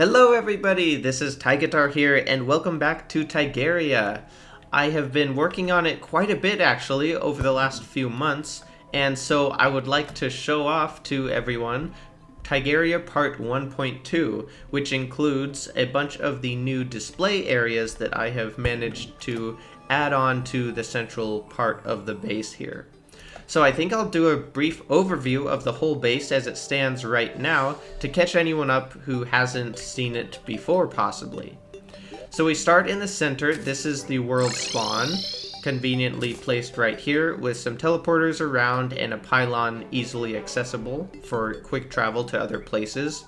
Hello everybody, this is Tigitar here, and welcome back to Tigaria. I have been working on it quite a bit actually over the last few months, and so I would like to show off to everyone Tigaria Part 1.2, which includes a bunch of the new display areas that I have managed to add on to the central part of the base here. So I think I'll do a brief overview of the whole base as it stands right now to catch anyone up who hasn't seen it before possibly. So we start in the center. This is the world spawn, conveniently placed right here with some teleporters around and a pylon easily accessible for quick travel to other places.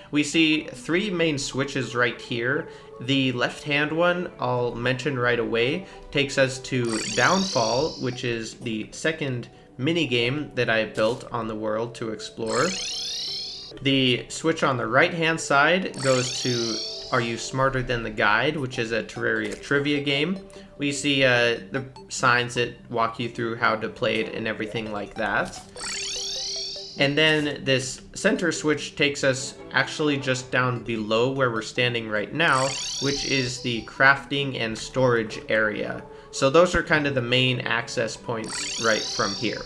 We see three main switches right here. The left-hand one, I'll mention right away, takes us to Downfall, which is the second minigame that I built on the world to explore. The switch on the right-hand side goes to Are You Smarter Than the Guide, which is a Terraria trivia game. We see the signs that walk you through how to play it and everything like that. And then this center switch takes us actually just down below where we're standing right now, which is the crafting and storage area. So those are kind of the main access points right from here.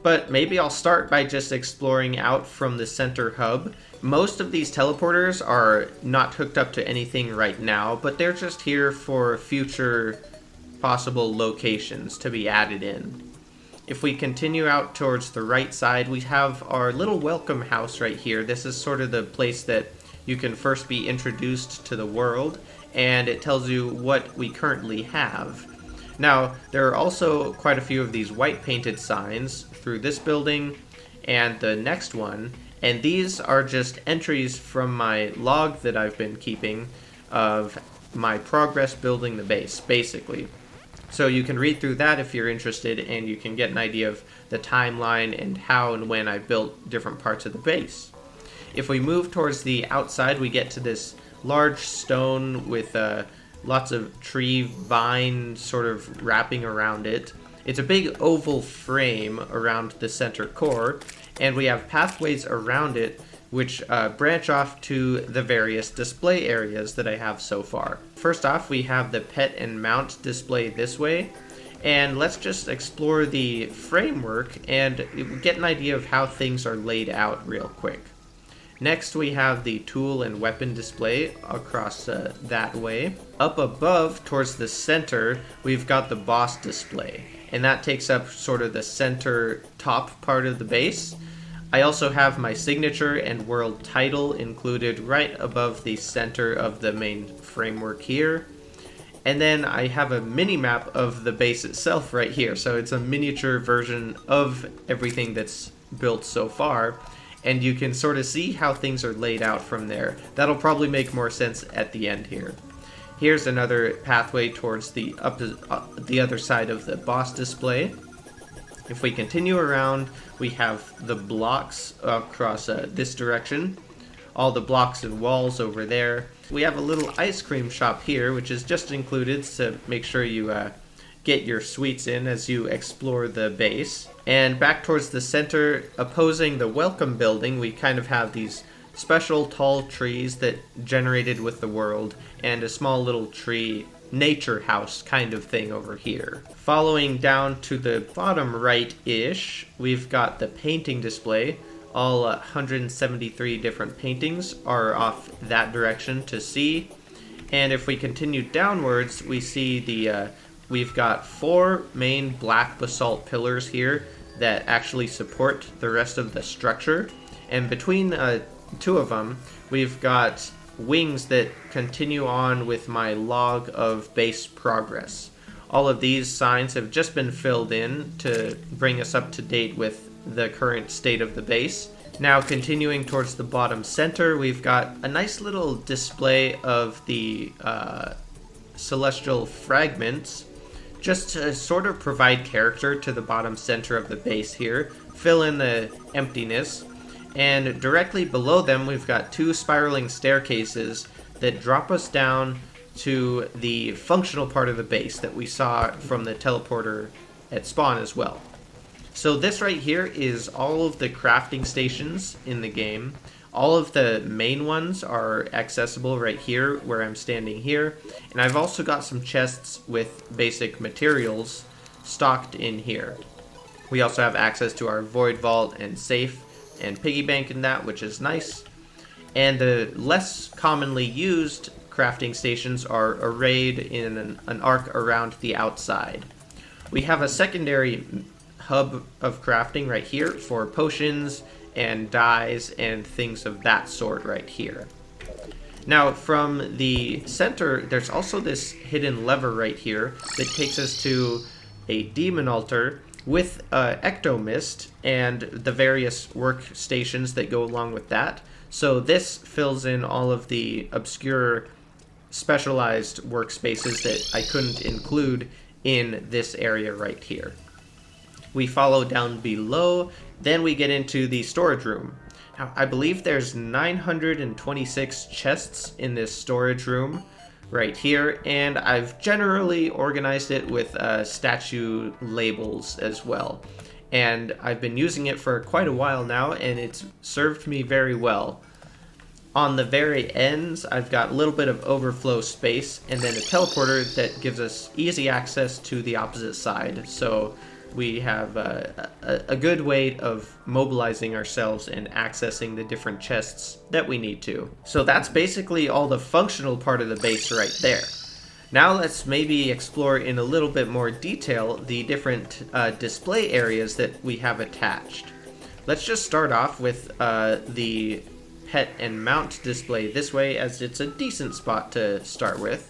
But maybe I'll start by just exploring out from the center hub. Most of these teleporters are not hooked up to anything right now, but they're just here for future possible locations to be added in. If we continue out towards the right side, we have our little welcome house right here. This is sort of the place that you can first be introduced to the world, and it tells you what we currently have. Now, there are also quite a few of these white painted signs through this building and the next one, and these are just entries from my log that I've been keeping of my progress building the base, basically. So you can read through that if you're interested, and you can get an idea of the timeline and how and when I built different parts of the base. If we move towards the outside, we get to this large stone with lots of tree vine sort of wrapping around it. It's a big oval frame around the center core, and we have pathways around it which branch off to the various display areas that I have so far. First off, we have the pet and mount display this way, and let's just explore the framework and get an idea of how things are laid out real quick. Next, we have the tool and weapon display across that way. Up above, towards the center, we've got the boss display, and that takes up sort of the center top part of the base. I also have my signature and world title included right above the center of the main framework here. And then I have a mini map of the base itself right here. So it's a miniature version of everything that's built so far. And you can sort of see how things are laid out from there. That'll probably make more sense at the end here. Here's another pathway towards the other side of the boss display. If we continue around, we have the blocks across this direction, all the blocks and walls over there. We have a little ice cream shop here, which is just included to make sure you get your sweets in as you explore the base. And back towards the center, opposing the welcome building, we kind of have these special tall trees that generated with the world, and a small little tree nature house kind of thing over here. Following down to the bottom right-ish, we've got the painting display. All 173 different paintings are off that direction to see. And if we continue downwards, we see we've got four main black basalt pillars here that actually support the rest of the structure. And between two of them, we've got wings that continue on with my log of base progress. All of these signs have just been filled in to bring us up to date with the current state of the base. Now continuing towards the bottom center, we've got a nice little display of the celestial fragments, just to sort of provide character to the bottom center of the base here, fill in the emptiness. And directly below them, we've got two spiraling staircases that drop us down to the functional part of the base that we saw from the teleporter at spawn as well. So this right here is all of the crafting stations in the game. All of the main ones are accessible right here where I'm standing here, and I've also got some chests with basic materials stocked in here. We also have access to our void vault and safe and piggy bank in that, which is nice. And the less commonly used crafting stations are arrayed in an arc around the outside. We have a secondary hub of crafting right here for potions and dyes and things of that sort right here. Now from the center, there's also this hidden lever right here that takes us to a demon altar with ectomist and the various workstations that go along with that. So this fills in all of the obscure specialized workspaces that I couldn't include in this area right here. We follow down below, then we get into the storage room. Now, I believe there's 926 chests in this storage room right here, and I've generally organized it with statue labels as well. And I've been using it for quite a while now, and it's served me very well. On the very ends, I've got a little bit of overflow space, and then a teleporter that gives us easy access to the opposite side. So we have a good way of mobilizing ourselves and accessing the different chests that we need to. So that's basically all the functional part of the base right there. Now let's maybe explore in a little bit more detail the different display areas that we have attached. Let's just start off with the pet and mount display this way, as it's a decent spot to start with.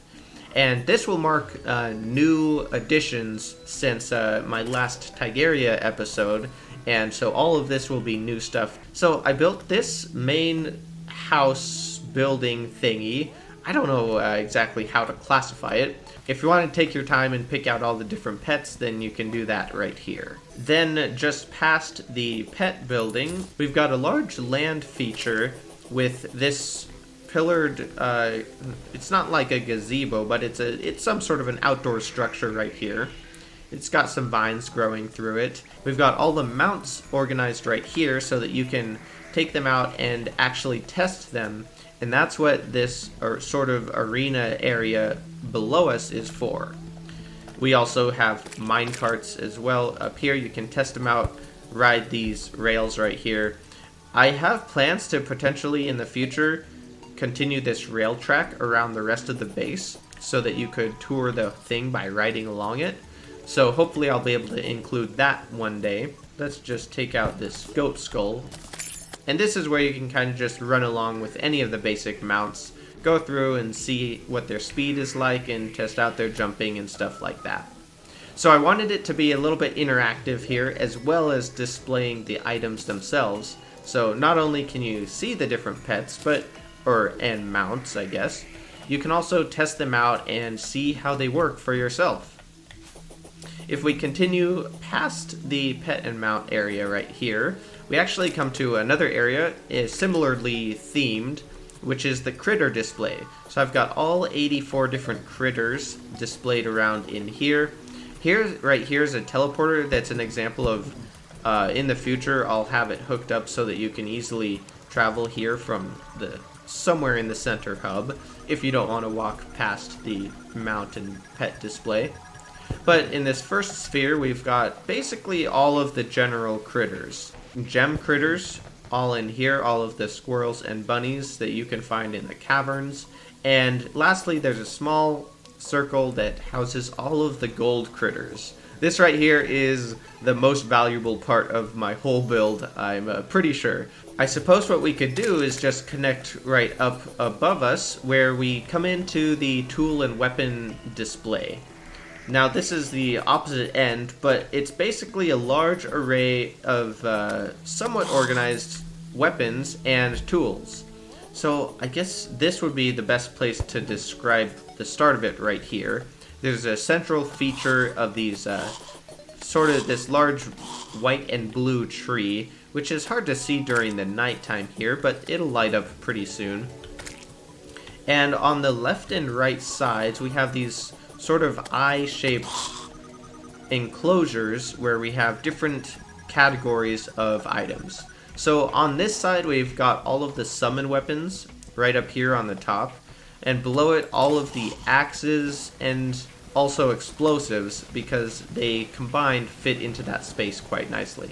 And this will mark new additions since my last Tigaria episode, and so all of this will be new stuff. So I built this main house building thingy. I don't know exactly how to classify it. If you want to take your time and pick out all the different pets, then you can do that right here. Then just past the pet building, we've got a large land feature with this pillared, it's not like a gazebo, but it's some sort of an outdoor structure right here. It's got some vines growing through it. We've got all the mounts organized right here so that you can take them out and actually test them, and that's what this sort of arena area below us is for. We also have mine carts as well up here. You can test them out, ride these rails right here. I have plans to potentially in the future continue this rail track around the rest of the base so that you could tour the thing by riding along it. So hopefully I'll be able to include that one day. Let's just take out this goat skull. And this is where you can kind of just run along with any of the basic mounts, go through and see what their speed is like and test out their jumping and stuff like that. So I wanted it to be a little bit interactive here, as well as displaying the items themselves. So not only can you see the different pets, and mounts, I guess, you can also test them out and see how they work for yourself. If we continue past the pet and mount area right here, we actually come to another area similarly themed, which is the critter display. So I've got all 84 different critters displayed around in here. Right here is a teleporter that's an example of in the future I'll have it hooked up so that you can easily travel here from somewhere in the center hub if you don't want to walk past the mount and pet display. But in this first sphere we've got basically all of the general critters. Gem critters all in here, all of the squirrels and bunnies that you can find in the caverns. And lastly, there's a small circle that houses all of the gold critters. This right here is the most valuable part of my whole build, I'm pretty sure. I suppose what we could do is just connect right up above us where we come into the tool and weapon display. Now this is the opposite end, but it's basically a large array of somewhat organized weapons and tools. So I guess this would be the best place to describe the start of it right here. There's a central feature of these this large white and blue tree, which is hard to see during the nighttime here, but it'll light up pretty soon. And on the left and right sides, we have these sort of eye-shaped enclosures where we have different categories of items. So on this side, we've got all of the summon weapons right up here on the top, and below it, all of the axes and also explosives, because they combined fit into that space quite nicely.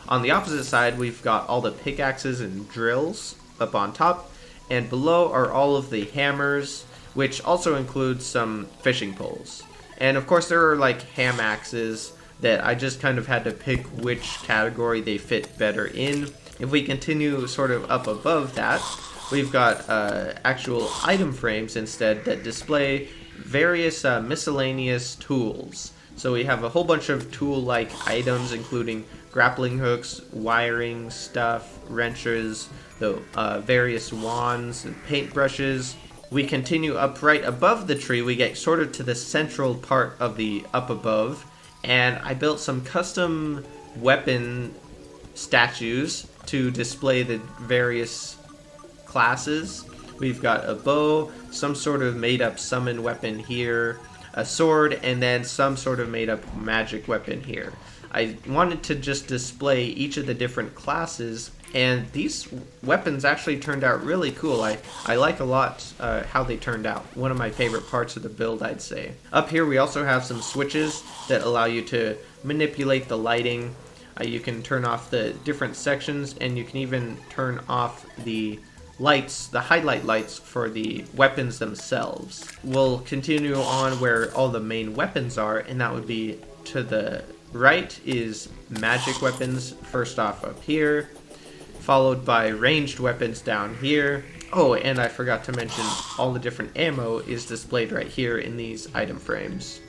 On the opposite side, we've got all the pickaxes and drills up on top, and below are all of the hammers, which also includes some fishing poles. And of course, there are like ham axes that I just kind of had to pick which category they fit better in. If we continue sort of up above that, we've got actual item frames instead that display various miscellaneous tools. So we have a whole bunch of tool-like items, including grappling hooks, wiring stuff, wrenches, the various wands and paintbrushes. We continue up right above the tree. We get sort of to the central part of the up above, and I built some custom weapon statues to display the various classes. We've got a bow, some sort of made-up summon weapon here, a sword, and then some sort of made-up magic weapon here. I wanted to just display each of the different classes, and these weapons actually turned out really cool. I like a lot how they turned out. One of my favorite parts of the build, I'd say. Up here we also have some switches that allow you to manipulate the lighting. You can turn off the different sections, and you can even turn off the lights, the highlight lights for the weapons themselves. We'll continue on where all the main weapons are, and that would be to the right is magic weapons, first off up here, followed by ranged weapons down here. Oh, and I forgot to mention all the different ammo is displayed right here in these item frames.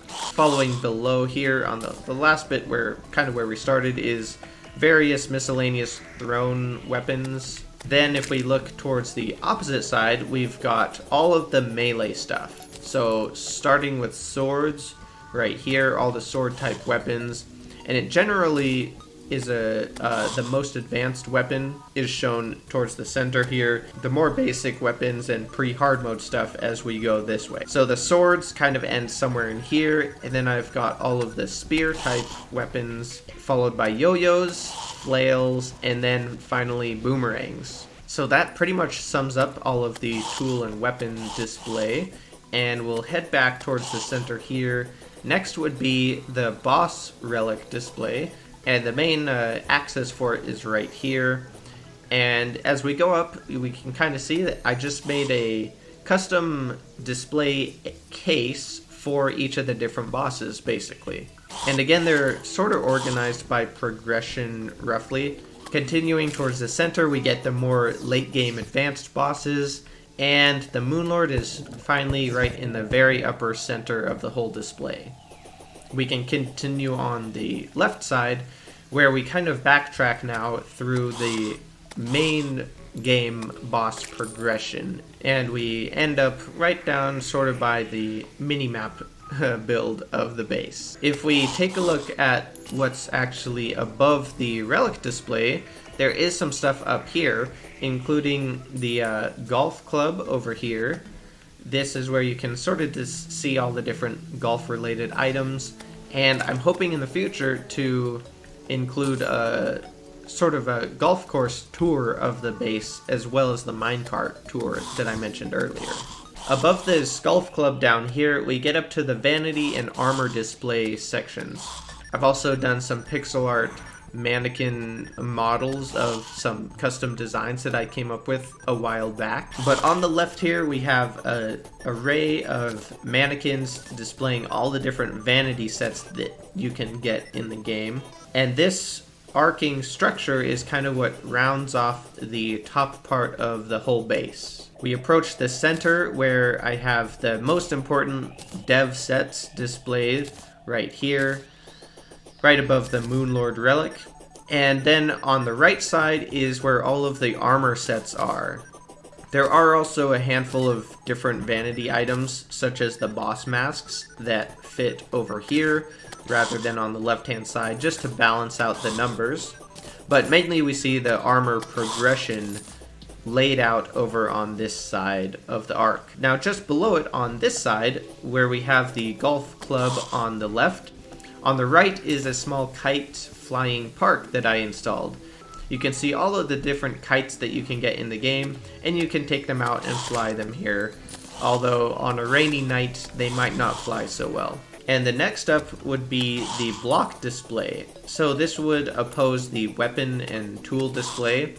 Following below here on the last bit where we started is various miscellaneous thrown weapons. Then if we look towards the opposite side, we've got all of the melee stuff. So starting with swords right here, all the sword type weapons, and it generally is the most advanced weapon is shown towards the center here. The more basic weapons and pre-hard mode stuff as we go this way. So the swords kind of end somewhere in here, and then I've got all of the spear type weapons, followed by yo-yos, flails, and then finally boomerangs. So that pretty much sums up all of the tool and weapon display, and we'll head back towards the center here. Next would be the boss relic display, and the main access for it is right here. And as we go up, we can kind of see that I just made a custom display case for each of the different bosses, basically. And again, they're sort of organized by progression, roughly. Continuing towards the center, we get the more late-game advanced bosses, and the Moonlord is finally right in the very upper center of the whole display. We can continue on the left side, where we kind of backtrack now through the main game boss progression, and we end up right down sort of by the mini-map build of the base. If we take a look at what's actually above the relic display, there is some stuff up here, including the golf club over here. This is where you can sort of just see all the different golf-related items, and I'm hoping in the future to include a sort of a golf course tour of the base, as well as the minecart tour that I mentioned earlier. Above this golf club down here, we get up to the vanity and armor display sections. I've also done some pixel art mannequin models of some custom designs that I came up with a while back. But on the left here, we have an array of mannequins displaying all the different vanity sets that you can get in the game. And this arcing structure is kind of what rounds off the top part of the whole base. We approach the center where I have the most important dev sets displayed right here, right above the Moonlord relic. And then on the right side is where all of the armor sets are. There are also a handful of different vanity items, such as the boss masks that fit over here rather than on the left-hand side, just to balance out the numbers. But mainly we see the armor progression laid out over on this side of the arc. Now just below it on this side, where we have the golf club on the left, on the right is a small kite flying park that I installed. you can see all of the different kites that you can get in the game, and you can take them out and fly them here, although on a rainy night they might not fly so well. And the next up would be the block display. So this would oppose the weapon and tool display,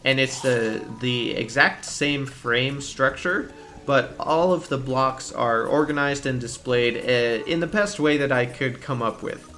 and it's the exact same frame structure, but all of the blocks are organized and displayed in the best way that I could come up with.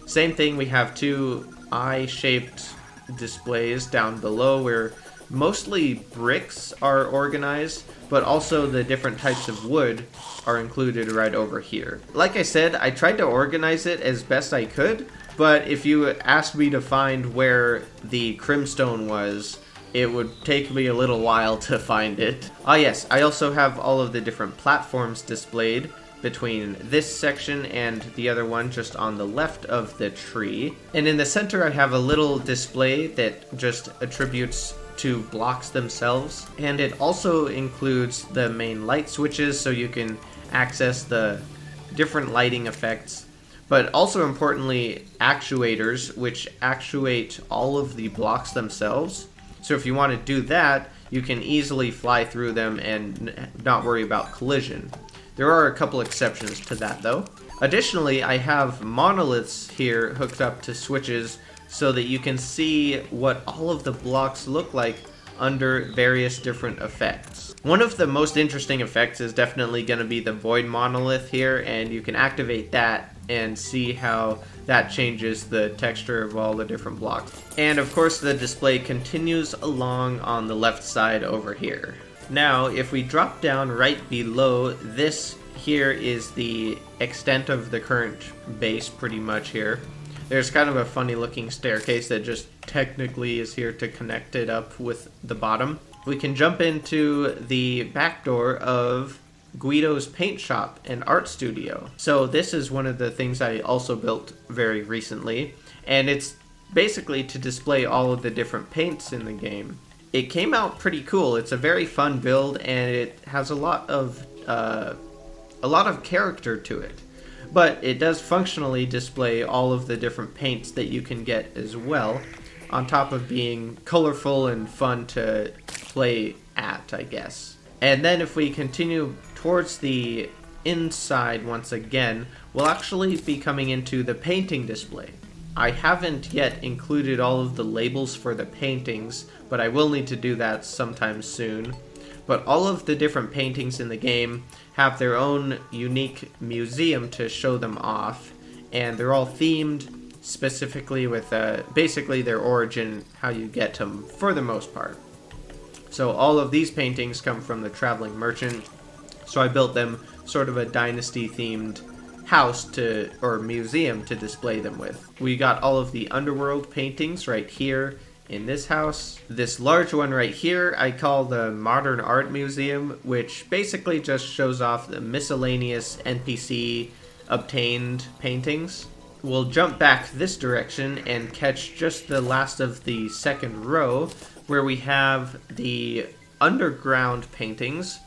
Same thing, we have two eye-shaped displays down below where mostly bricks are organized, but also the different types of wood are included right over here. Like I said, I tried to organize it as best I could, but if you asked me to find where the crimstone was, it would take me a little while to find it. Ah yes, I also have all of the different platforms displayed between this section and the other one just on the left of the tree. And in the center I have a little display that just attributes to blocks themselves, and it also includes the main light switches so you can access the different lighting effects, but also importantly actuators which actuate all of the blocks themselves. So if you want to do that, you can easily fly through them and not worry about collision. There are a couple exceptions to that though. Additionally, I have monoliths here hooked up to switches so that you can see what all of the blocks look like under various different effects. One of the most interesting effects is definitely going to be the void monolith here, and you can activate that and see how that changes the texture of all the different blocks. And of course the display continues along on the left side over here. Now if we drop down right below this, here is the extent of the current base pretty much here. There's kind of a funny looking staircase that just technically is here to connect it up with the bottom. We can jump into the back door of Guido's paint shop and art studio. So this is one of the things I also built very recently, and it's basically to display all of the different paints in the game. It came out pretty cool. It's a very fun build, and it has a lot of character to it. But it does functionally display all of the different paints that you can get as well, on top of being colorful and fun to play at, I guess. And then if we continue towards the inside once again, we'll actually be coming into the painting display. I haven't yet included all of the labels for the paintings, but I will need to do that sometime soon. But all of the different paintings in the game have their own unique museum to show them off, and they're all themed specifically with basically their origin, how you get to them for the most part. So all of these paintings come from the Traveling Merchant, so I built them sort of a dynasty themed house or museum to display them with. We got all of the underworld paintings right here in this house. This large one right here I call the Modern Art Museum, which basically just shows off the miscellaneous NPC obtained paintings. We'll jump back this direction and catch just the last of the second row, where we have the underground paintings.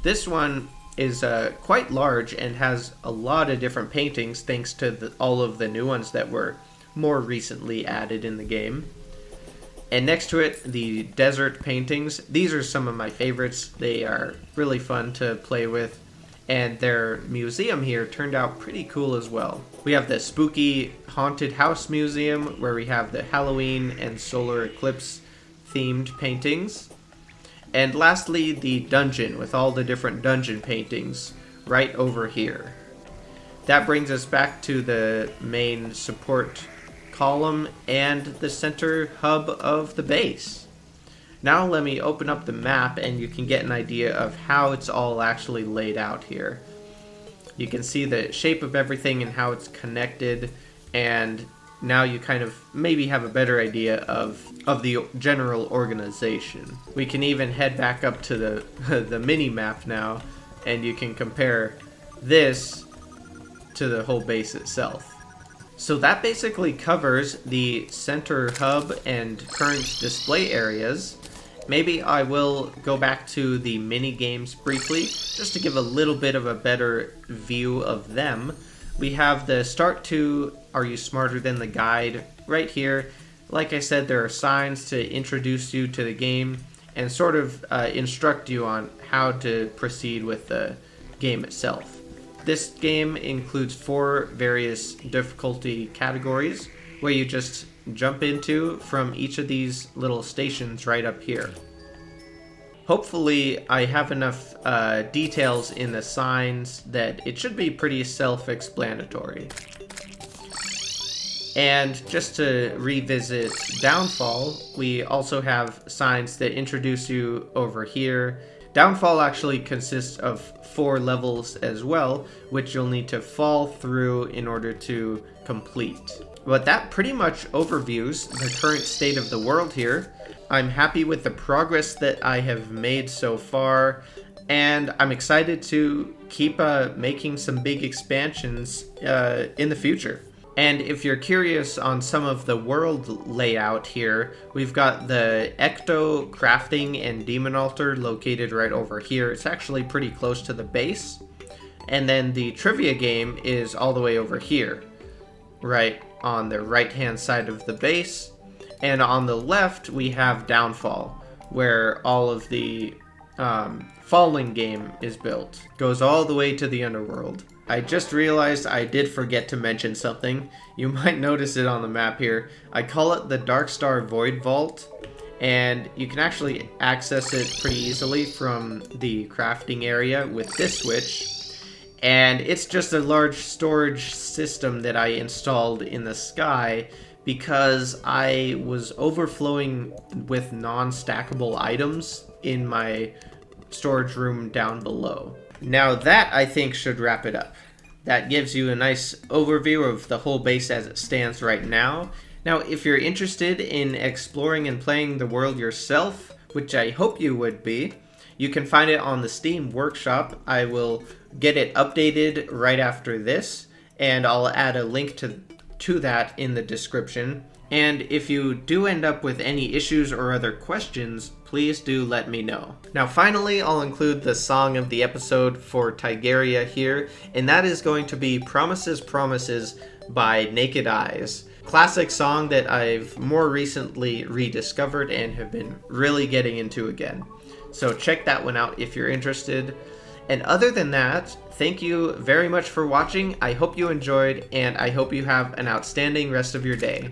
This one is quite large and has a lot of different paintings thanks to all of the new ones that were more recently added in the game. And next to it, the desert paintings. These are some of my favorites. They are really fun to play with, and their museum here turned out pretty cool as well. We have the spooky haunted house museum, where we have the Halloween and solar eclipse themed paintings. And lastly, the dungeon with all the different dungeon paintings right over here. That brings us back to the main support column and the center hub of the base. Now let me open up the map and you can get an idea of how it's all actually laid out here. You can see the shape of everything and how it's connected, and now you kind of maybe have a better idea of the general organization. We can even head back up to the mini map now, and you can compare this to the whole base itself. So that basically covers the center hub and current display areas. Maybe I will go back to the mini games briefly, just to give a little bit of a better view of them. We have the Start to Are You Smarter Than the Guide right here. Like I said, there are signs to introduce you to the game and sort of instruct you on how to proceed with the game itself. This game includes 4 various difficulty categories where you just jump into from each of these little stations right up here. Hopefully I have enough details in the signs that it should be pretty self-explanatory. And just to revisit Downfall, we also have signs that introduce you over here. Downfall actually consists of 4 levels as well, which you'll need to fall through in order to complete. But that pretty much overviews the current state of the world here. I'm happy with the progress that I have made so far, and I'm excited to keep making some big expansions in the future. And if you're curious on some of the world layout here, we've got the Ecto crafting and demon altar located right over here. It's actually pretty close to the base. And then the trivia game is all the way over here, right on the right-hand side of the base. And on the left, we have Downfall, where all of the Falling game is built. Goes all the way to the underworld. I just realized I did forget to mention something. You might notice it on the map here. I call it the Darkstar Void Vault, and you can actually access it pretty easily from the crafting area with this switch. And it's just a large storage system that I installed in the sky because I was overflowing with non-stackable items in my storage room down below. Now that, I think, should wrap it up. That gives you a nice overview of the whole base as it stands right now. Now, if you're interested in exploring and playing the world yourself, which I hope you would be, you can find it on the Steam Workshop. I will get it updated right after this, and I'll add a link to that in the description. And if you do end up with any issues or other questions, please do let me know. Now finally, I'll include the song of the episode for Tigaria here, and that is going to be Promises, Promises by Naked Eyes. Classic song that I've more recently rediscovered and have been really getting into again. So check that one out if you're interested. And other than that, thank you very much for watching. I hope you enjoyed, and I hope you have an outstanding rest of your day.